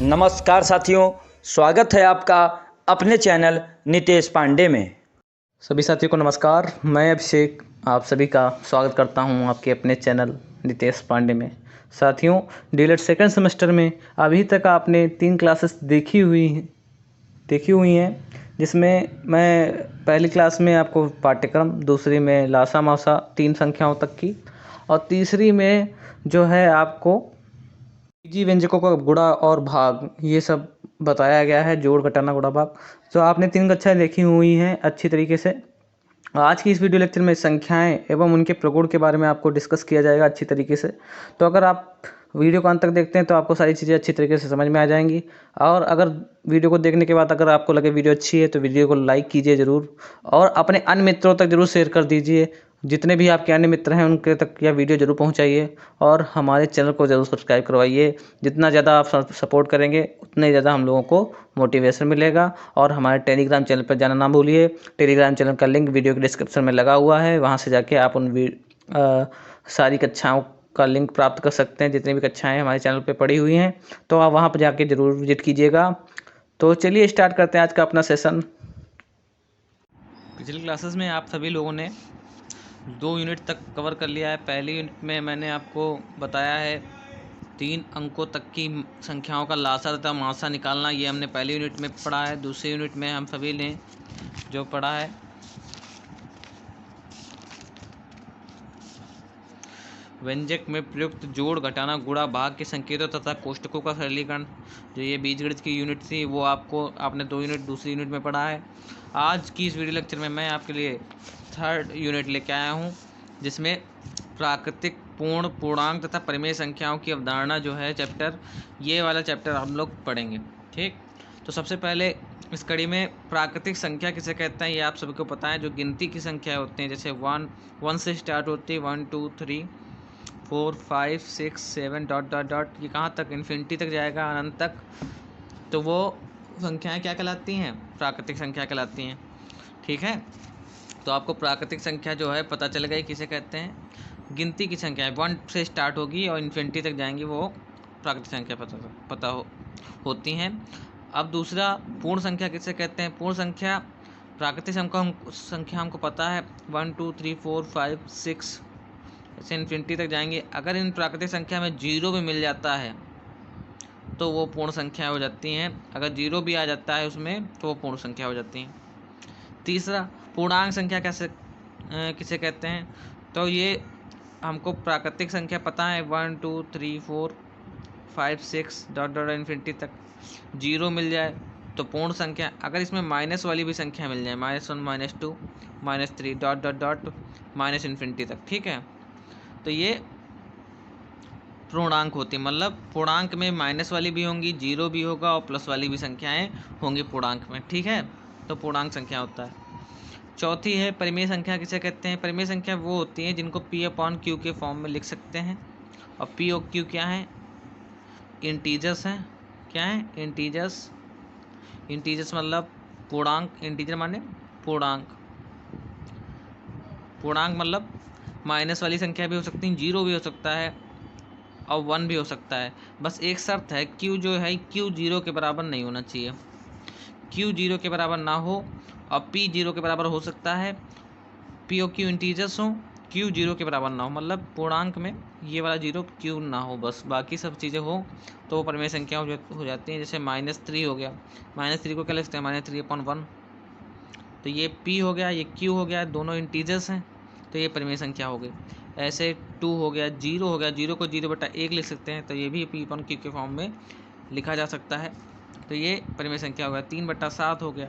नमस्कार साथियों, स्वागत है आपका अपने चैनल नितेश पांडे में। सभी साथियों को नमस्कार। मैं अभिषेक आप सभी का स्वागत करता हूं आपके अपने चैनल नितेश पांडे में। साथियों, डीएलएड सेकंड सेमेस्टर में अभी तक आपने 3 क्लासेस देखी हुई हैं, जिसमें मैं पहली क्लास में आपको पाठ्यक्रम, दूसरी में लासा मासा 3 संख्याओं तक की, और तीसरी में जो है आपको बीजी व्यंजकों का गुणा और भाग, ये सब बताया गया है, जोड़ घटाना गुणा भाग। तो आपने 3 कक्षाएं देखी हुई हैं अच्छी तरीके से। आज की इस वीडियो लेक्चर में संख्याएं एवं उनके प्रगुण के बारे में आपको डिस्कस किया जाएगा अच्छी तरीके से। तो अगर आप वीडियो को अंत तक देखते हैं तो आपको सारी चीज़ें अच्छी तरीके से समझ में आ जाएंगी। और अगर वीडियो को देखने के बाद अगर आपको लगे वीडियो अच्छी है तो वीडियो को लाइक कीजिए ज़रूर, और अपने अन्य मित्रों तक ज़रूर शेयर कर दीजिए। जितने भी आपके अन्य मित्र हैं उनके तक यह वीडियो ज़रूर पहुंचाइए, और हमारे चैनल को ज़रूर सब्सक्राइब करवाइए। जितना ज़्यादा आप सपोर्ट करेंगे उतने ज़्यादा हम लोगों को मोटिवेशन मिलेगा। और हमारे टेलीग्राम चैनल पर जाना ना भूलिए। टेलीग्राम चैनल का लिंक वीडियो के डिस्क्रिप्शन में लगा हुआ है, वहाँ से जाके आप सारी कक्षाओं का लिंक प्राप्त कर सकते हैं। जितनी भी कक्षाएँ हमारे चैनल पर पड़ी हुई हैं तो आप वहाँ पर जाके ज़रूर विजिट कीजिएगा। तो चलिए स्टार्ट करते हैं आज का अपना सेशन। पिछली क्लासेस में आप सभी लोगों ने 2 यूनिट तक कवर कर लिया है। पहली यूनिट में मैंने आपको बताया है 3 अंकों तक की संख्याओं का लासा तथा मासा निकालना, ये हमने पहली यूनिट में पढ़ा है। दूसरी यूनिट में हम सभी ने जो पढ़ा है व्यंजक में प्रयुक्त जोड़ घटाना गुणा भाग के संकेतों तथा कोष्ठकों का सरलीकरण, जो ये बीजगणित की यूनिट थी वो आपने 2 यूनिट दूसरी यूनिट में पढ़ा है। आज की इस वीडियो लेक्चर में मैं आपके लिए 3rd यूनिट लेके आया हूँ, जिसमें प्राकृतिक, पूर्ण, पूर्णांक तथा परिमेय संख्याओं की अवधारणा जो है चैप्टर, ये वाला चैप्टर हम लोग पढ़ेंगे। ठीक, तो सबसे पहले इस कड़ी में प्राकृतिक संख्या किसे कहते हैं ये आप सभी को पता है। जो गिनती की संख्या होती हैं, जैसे 1 से स्टार्ट होती है, 1 2 3 4 5 6 7 डॉट डॉट डॉट, ये कहाँ तक, इन्फिनिटी तक जाएगा, अनंत तक। तो वो संख्याएं क्या कहलाती हैं? प्राकृतिक संख्या कहलाती हैं। ठीक है, तो आपको प्राकृतिक संख्या जो है पता चल गई किसे कहते हैं। गिनती की संख्याएं 1 से स्टार्ट होगी और इन्फिनिटी तक जाएंगी, वो प्राकृतिक संख्या होती हैं। अब दूसरा, पूर्ण संख्या किसे कहते हैं? पूर्ण संख्या, प्राकृतिक संख्या हमको पता है 1 2 3 4 5 6 ऐसे इन्फिनिटी तक जाएंगे। अगर इन प्राकृतिक संख्या में 0 भी मिल जाता है तो वो पूर्ण संख्या हो जाती हैं। अगर 0 भी आ जाता है उसमें तो वो पूर्ण संख्या हो जाती हैं। तीसरा, पूर्णांक संख्या किसे कहते हैं? तो ये हमको प्राकृतिक संख्या पता है 1 2 3 4 5 6 डॉट डॉट इन्फिनिटी तक, 0 मिल जाए तो पूर्ण संख्या। अगर इसमें माइनस वाली भी संख्या मिल जाए, -1 -2 -3 dot dot dot minus infinity तक, ठीक है, तो ये पूर्णांक होती है। मतलब पूर्णांक में माइनस वाली भी होंगी, 0 भी होगा और प्लस वाली भी संख्याएं होंगी पूर्णांक में। ठीक है, तो पूर्णांक संख्या होता है। चौथी है परिमेय संख्या किसे कहते हैं? परिमेय संख्या वो होती है जिनको P/Q के फॉर्म में लिख सकते हैं। और P और Q क्या है? इंटीजर्स हैं। क्या है? इंटीजर्स। इंटीजर्स मतलब पूर्णांक। इंटीजर माने पूर्णांक। पूर्णांक मतलब माइनस वाली संख्या भी हो सकती है, 0 भी हो सकता है और 1 भी हो सकता है। बस एक शर्त है, Q जो है Q 0 के बराबर नहीं होना चाहिए। Q 0 के बराबर ना हो और P 0 के बराबर हो सकता है। P और Q इंटीजर्स हो, Q 0 के बराबर ना हो, मतलब पूर्णांक में ये वाला 0 Q ना हो, बस बाकी सब चीज़ें हो तो वो परिमेय संख्या हो जाती हैं। जैसे -3 हो गया, -3 को क्या लिखते हैं? -3/1। तो ये P हो गया, ये Q हो गया, दोनों इंटीजर्स हैं तो ये परिमेय संख्या हो गई। ऐसे 2 हो गया, 0 हो गया, 0 को 0/1 लिख सकते हैं तो ये भी P/Q के फॉर्म में लिखा जा सकता है, तो ये परिमेय संख्या हो गया। 3/7 हो गया,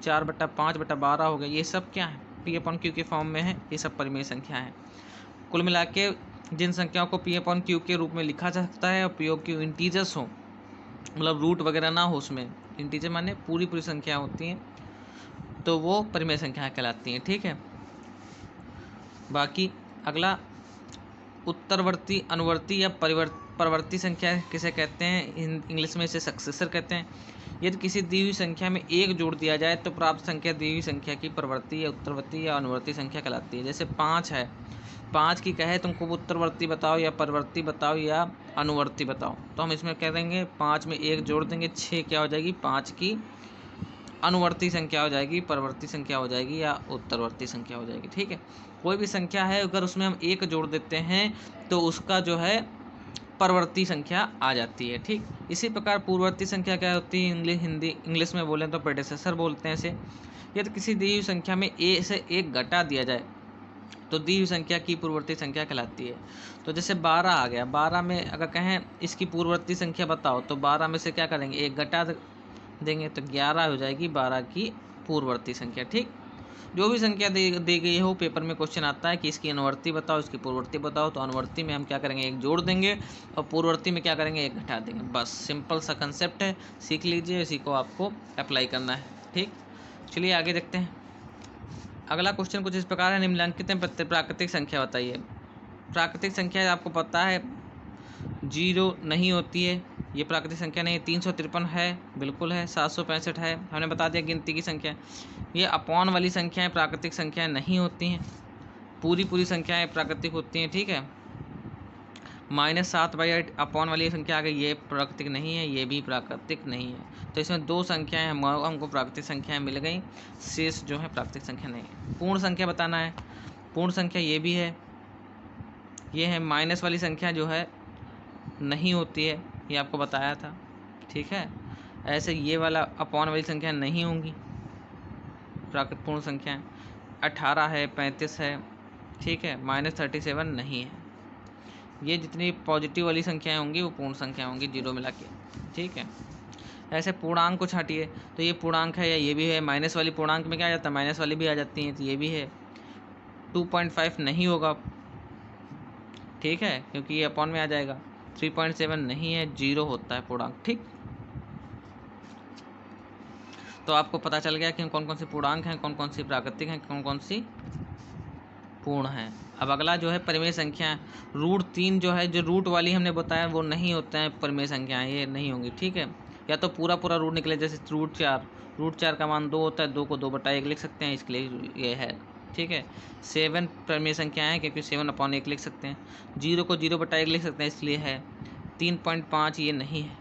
4/5/12 हो गया, ये सब क्या है? P/Q के फॉर्म में है, ये सब परिमेय संख्या है। कुल मिला के जिन संख्याओं को P/Q के रूप में लिखा जा सकता है और P/Q इंटीजर्स हो, मतलब रूट वगैरह ना हो उसमें, इंटीजर माने पूरी संख्या होती हैं, तो वो परिमेय संख्या कहलाती हैं। ठीक है, बाकी अगला, उत्तरवर्ती, अनुवर्ती या परवर्ती संख्या किसे कहते हैं? इंग्लिश में इसे सक्सेसर कहते हैं। यदि किसी दी हुई संख्या में 1 जोड़ दिया जाए तो प्राप्त संख्या दी हुई संख्या की परवर्ती या उत्तरवर्ती या अनुवर्ती संख्या कहलाती है। जैसे 5 है 5 की कहे तुमको उत्तरवर्ती बताओ या परवर्ती बताओ या अनुवर्ती बताओ, तो हम इसमें कह देंगे 5 में 1 जोड़ देंगे, 6 क्या हो जाएगी, 5 की अनुवर्ती संख्या हो जाएगी, परवर्ती संख्या हो जाएगी या उत्तरवर्ती संख्या हो जाएगी। ठीक है, कोई भी संख्या है अगर उसमें हम 1 जोड़ देते हैं तो उसका जो है परवर्ती संख्या आ जाती है। ठीक, इसी प्रकार पूर्ववर्ती संख्या क्या होती है, इंग्लिश में बोलें तो प्रेडेसेसर बोलते हैं इसे। यदि किसी दी हुई संख्या में ए से 1 घटा दिया जाए तो दी हुई संख्या की पूर्ववर्ती संख्या कहलाती है। तो जैसे 12 आ गया, 12 में अगर कहें इसकी पूर्ववर्ती संख्या बताओ तो 12 में से क्या करेंगे, 1 घटा देंगे तो 11 हो जाएगी 12 की पूर्ववर्ती संख्या। ठीक, जो भी संख्या दी गई हो, पेपर में क्वेश्चन आता है कि इसकी अनुवर्ती बताओ, इसकी पूर्ववर्ती बताओ, तो अनुवर्ती में हम क्या करेंगे, 1 जोड़ देंगे और पूर्ववर्ती में क्या करेंगे, 1 घटा देंगे। बस सिंपल सा कंसेप्ट है, सीख लीजिए, इसी को आपको अप्लाई करना है। ठीक, चलिए आगे देखते हैं। अगला क्वेश्चन कुछ इस प्रकार है, निम्नलिखित में प्राकृतिक संख्या बताइए। प्राकृतिक संख्या आपको पता है 0 नहीं होती है, ये प्राकृतिक संख्या नहीं है। 353 है, बिल्कुल है। 765 है, हमने बता दिया गिनती की संख्या। ये अपॉन वाली संख्याएं प्राकृतिक संख्याएं नहीं होती हैं, पूरी संख्याएं प्राकृतिक होती हैं। ठीक है, -7/8 अपॉन वाली संख्या आ गई, ये प्राकृतिक नहीं है, ये भी प्राकृतिक नहीं है। तो इसमें 2 संख्याएं हमको प्राकृतिक संख्याएं मिल गई, शेष जो है प्राकृतिक संख्या नहीं है। पूर्ण संख्या बताना है, पूर्ण संख्या ये भी है, ये है माइनस वाली संख्या जो है नहीं होती है, ये आपको बताया था। ठीक है, ऐसे ये वाला अपॉन वाली संख्या नहीं होंगी प्राकृतिक पूर्ण संख्या। 18 है, 35 है, ठीक है, -37 नहीं है। ये जितनी पॉजिटिव वाली संख्याएं होंगी वो पूर्ण संख्या होंगी, 0 मिला के। ठीक है, ऐसे पूर्णांक को छाटिए तो ये पूर्णांक है या ये भी है। माइनस वाली पूर्णांक में क्या आ जाता है, माइनस वाली भी आ जाती हैं, तो ये भी है। 2.5 नहीं होगा, ठीक है, क्योंकि ये अपॉन में आ जाएगा। 3.7 नहीं है, 0 होता है पूर्णांक। ठीक, तो आपको पता चल गया कि कौन कौन सी पूर्णांक हैं, कौन कौन सी प्राकृतिक हैं, कौन कौन सी पूर्ण हैं। अब अगला जो है परिमेय संख्या, √3 जो है, जो रूट वाली हमने बताया वो नहीं होता है परिमेय संख्याएं, ये नहीं होंगी। ठीक है, या तो पूरा रूट निकले, जैसे √4 का मान 2 होता है, 2 को 2/1 लिख सकते हैं, इसके लिए ये है। ठीक है, 7 परिमेय संख्या है क्योंकि 7/1 लिख सकते हैं। 0 को 0/1 लिख सकते हैं, इसलिए है। 3.5 ये नहीं है,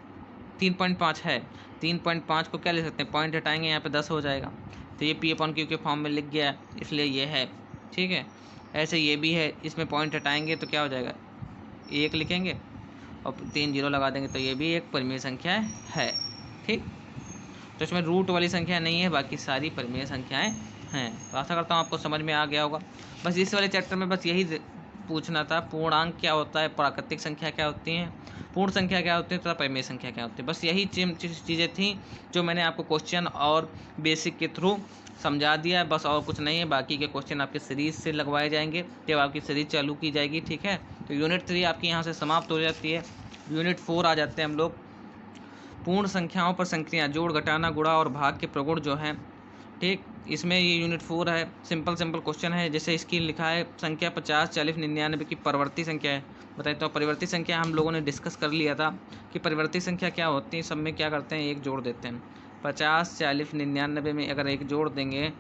3.5 है। 3.5 को क्या लिख सकते हैं, पॉइंट हटाएंगे, यहाँ पे 10 हो जाएगा, तो ये P/Q के फॉर्म में लिख गया, इसलिए ये है। ठीक है, ऐसे ये भी है, इसमें पॉइंट हटाएंगे तो क्या हो जाएगा, 1 लिखेंगे और 3 0 लगा देंगे, तो ये भी एक परिमेय संख्या है। ठीक, तो इसमें रूट वाली संख्या नहीं है, बाकी सारी परिमेय संख्याएं हैं। तो आशा करता हूँ आपको समझ में आ गया होगा। बस इस वाले चैप्टर में बस यही पूछना था, पूर्णांक क्या होता है, प्राकृतिक संख्या क्या होती हैं, पूर्ण संख्या क्या होती है, तथा परिमेय संख्या क्या होती है। बस यही चीज़ें थी जो मैंने आपको क्वेश्चन और बेसिक के थ्रू समझा दिया है, बस और कुछ नहीं है। बाकी के क्वेश्चन आपके सीरीज से लगवाए जाएंगे जब आपकी सीरीज चालू की जाएगी। ठीक है, तो यूनिट 3 आपकी यहाँ से समाप्त हो जाती है, यूनिट 4 आ जाते हैं हम लोग। पूर्ण संख्याओं पर संक्रिया, जोड़, घटाना, गुणा और भाग के प्रगुण जो हैं। ठीक, इसमें ये यूनिट 4 है। सिंपल क्वेश्चन है, जैसे इसकी लिखा है संख्या 50, 40, 99 की परिवर्ती संख्या है। बताइए, तो परिवर्ती संख्या हम लोगों ने डिस्कस कर लिया था कि परिवर्ती संख्या क्या होती है। सब में क्या करते हैं, 1 जोड़ देते हैं। 50, 40, 99 में अगर 1 जोड़ देंगे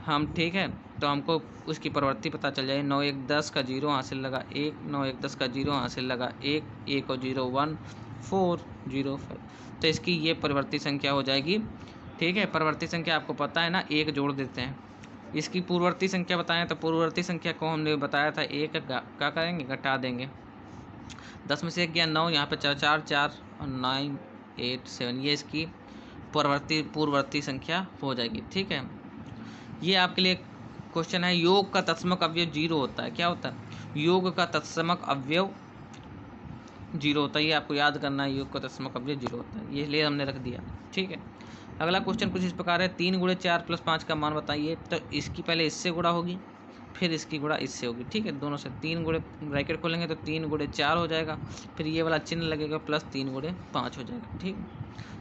हम, ठीक है, तो हमको उसकी परिवर्ती पता चल जाएगी। 9 1 10 का 0 हासिल लगा 1, 9 1 10 का 0 हासिल लगा 1, 1 और 0 1, 4 0 5, तो इसकी ये परिवर्ती संख्या हो जाएगी। ठीक है, परिवर्ती संख्या आपको पता है ना, 1 जोड़ देते हैं। इसकी पूर्ववर्ती संख्या बताएं तो पूर्ववर्ती संख्या को हमने बताया था 1 क्या करेंगे, घटा देंगे। 10 में से 1 गया 9, यहाँ पे 4 4 4 और 9 8 7, ये इसकी पूर्ववर्ती संख्या हो जाएगी। ठीक है, ये आपके लिए क्वेश्चन है। योग का तत्समक अवयव 0 होता है, क्या होता है, योग का तत्समक अवयव 0 होता है, ये आपको याद करना है। योग का तत्समक अवयव 0 होता है, ये लिए हमने रख दिया। ठीक है, अगला क्वेश्चन कुछ इस प्रकार है, 3 × 4 + 5 का मान बताइए। तो इसकी पहले इससे गुणा होगी, फिर इसकी गुणा इससे होगी। ठीक है, दोनों से 3 गुणे, ब्रैकेट खोलेंगे तो 3 × 4 हो जाएगा, फिर ये वाला चिन्ह लगेगा प्लस 3 × 5 हो जाएगा। ठीक,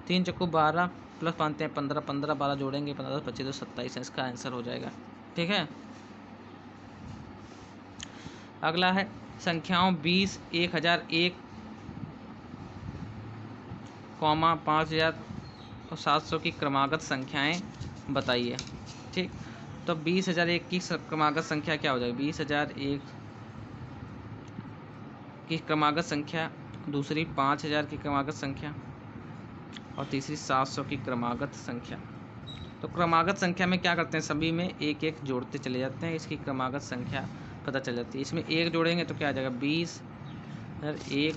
3 चक्कू 12 प्लस 5 15, 15 12 जोड़ेंगे 15 25 तो 27, इसका आंसर हो जाएगा। ठीक है, अगला है संख्याओं 20, 1001, 5700 की क्रमागत संख्याएं बताइए। ठीक, तो 20,001 की क्रमागत संख्या क्या हो जाएगी, 20,001 की क्रमागत संख्या, दूसरी 5000 की क्रमागत संख्या और तीसरी 700 की क्रमागत संख्या। तो क्रमागत संख्या में क्या करते हैं, सभी में एक एक जोड़ते चले जाते हैं, इसकी क्रमागत संख्या पता चल जाती है। इसमें एक जोड़ेंगे तो क्या आ जाएगा 20, 1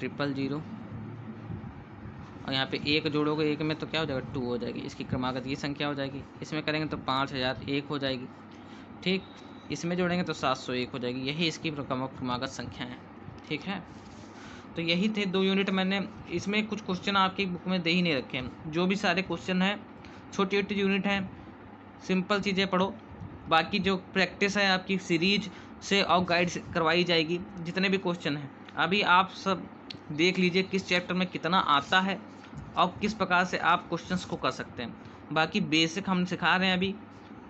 000 और यहाँ पे एक जोड़ोगे एक में तो क्या हो जाएगा 2 हो जाएगी, इसकी क्रमागत ये संख्या हो जाएगी। इसमें करेंगे तो 5001 हो जाएगी, ठीक। इसमें जोड़ेंगे तो 701 हो जाएगी, यही इसकी क्रमागत संख्या है, ठीक है। तो यही थे 2 यूनिट। मैंने इसमें कुछ क्वेश्चन आपकी बुक में दे ही नहीं रखे हैं, जो भी सारे क्वेश्चन हैं छोटी छोटी यूनिट हैं, सिंपल चीज़ें पढ़ो। बाकी जो प्रैक्टिस है आपकी सीरीज से और गाइड करवाई जाएगी, जितने भी क्वेश्चन हैं अभी आप सब देख लीजिए किस चैप्टर में कितना आता है और किस प्रकार से आप क्वेश्चंस को कर सकते हैं। बाकी बेसिक हम सिखा रहे हैं, अभी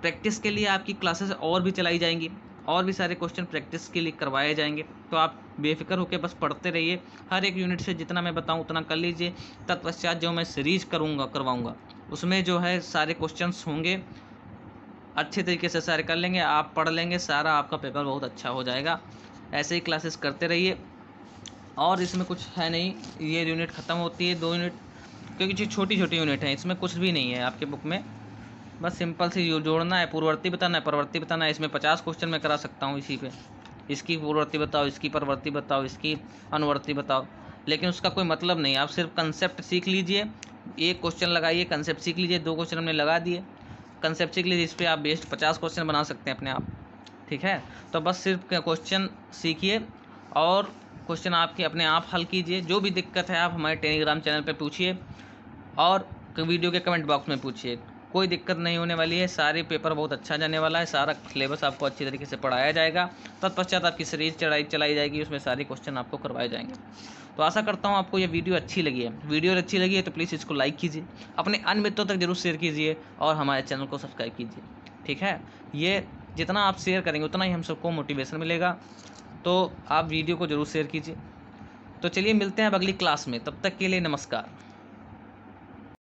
प्रैक्टिस के लिए आपकी क्लासेस और भी चलाई जाएंगी, और भी सारे क्वेश्चन प्रैक्टिस के लिए करवाए जाएंगे। तो आप बेफिक्र होकर बस पढ़ते रहिए, हर एक यूनिट से जितना मैं बताऊं उतना कर लीजिए। तत्पश्चात जो मैं सीरीज करवाऊंगा उसमें जो है सारे क्वेश्चंस होंगे, अच्छे तरीके से सारे कर लेंगे, आप पढ़ लेंगे, सारा आपका पेपर बहुत अच्छा हो जाएगा। ऐसे ही क्लासेस करते रहिए। और इसमें कुछ है नहीं, ये यूनिट ख़त्म होती है 2 यूनिट, क्योंकि छोटी छोटी यूनिट हैं, इसमें कुछ भी नहीं है आपके बुक में। बस सिंपल से जोड़ना है, पूर्ववर्ती बताना है, परवर्ती बताना है। इसमें 50 क्वेश्चन मैं करा सकता हूँ इसी पे, इसकी पूर्ववर्ती बताओ, इसकी परवर्ती बताओ, इसकी अनुवर्ती बताओ, लेकिन उसका कोई मतलब नहीं। आप सिर्फ कंसेप्ट सीख लीजिए, एक क्वेश्चन लगाइए, कंसेप्ट सीख लीजिए। 2 क्वेश्चन हमने लगा दिए, कंसेप्ट सीख लीजिए, इस पर आप बेस्ड 50 क्वेश्चन बना सकते हैं अपने आप, ठीक है। तो बस सिर्फ क्वेश्चन सीखिए और क्वेश्चन आपके अपने आप हल कीजिए। जो भी दिक्कत है आप हमारे टेलीग्राम चैनल पर पूछिए और वीडियो के कमेंट बॉक्स में पूछिए, कोई दिक्कत नहीं होने वाली है। सारे पेपर बहुत अच्छा जाने वाला है, सारा सिलेबस आपको अच्छी तरीके से पढ़ाया जाएगा। तत्पश्चात आपकी सीरीज चलाई जाएगी, उसमें सारे क्वेश्चन आपको करवाए जाएंगे। तो आशा करता हूँ आपको ये वीडियो अच्छी लगी है। वीडियो अच्छी लगी है तो प्लीज़ इसको लाइक कीजिए, अपने अन्य मित्रों तक जरूर शेयर कीजिए और हमारे चैनल को सब्सक्राइब कीजिए, ठीक है। ये जितना आप शेयर करेंगे उतना ही हम सबको मोटिवेशन मिलेगा, तो आप वीडियो को ज़रूर शेयर कीजिए। तो चलिए मिलते हैं अब अगली क्लास में, तब तक के लिए नमस्कार।